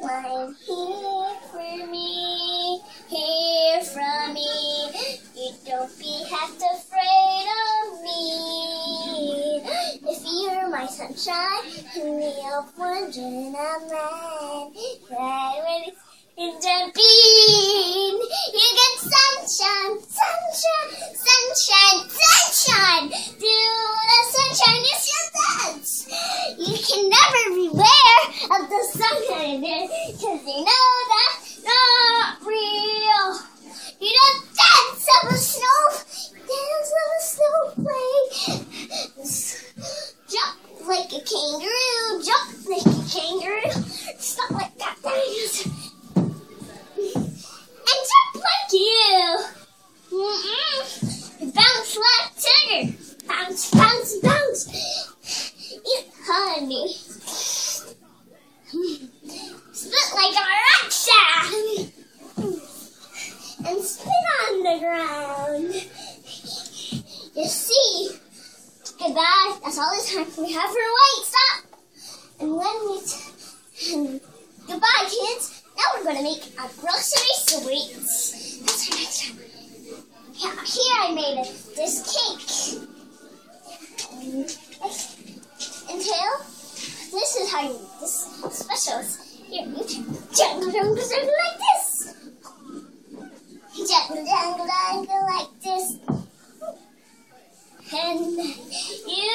sunshine, hear for me, hear from me. You don't have to afraid of me. If you're my sunshine, in the of wonder and land, right when it's bean, you get sunshine, sunshine, sunshine, sunshine. Do the sunshine is your dance. You can never beware of the sunshine because you know that's not real. You don't dance of a snowflake. Jump like a kangaroo, jump like a kangaroo. Stop like that, dance. And jump like you. Bounce like Tigger. Bounce, bounce, bounce. Eat honey. Spit like a Alexa. And spit on the ground. You see, goodbye. That's all the time we have for wait. Stop. And when we goodbye, kids. Now we're going to make a grocery sweets. That's our next time. Here I made this cake. And tail, this is how you make this special. Here, you jangle, jangle, jangle like this. Jangle, jangle, jangle like this. And you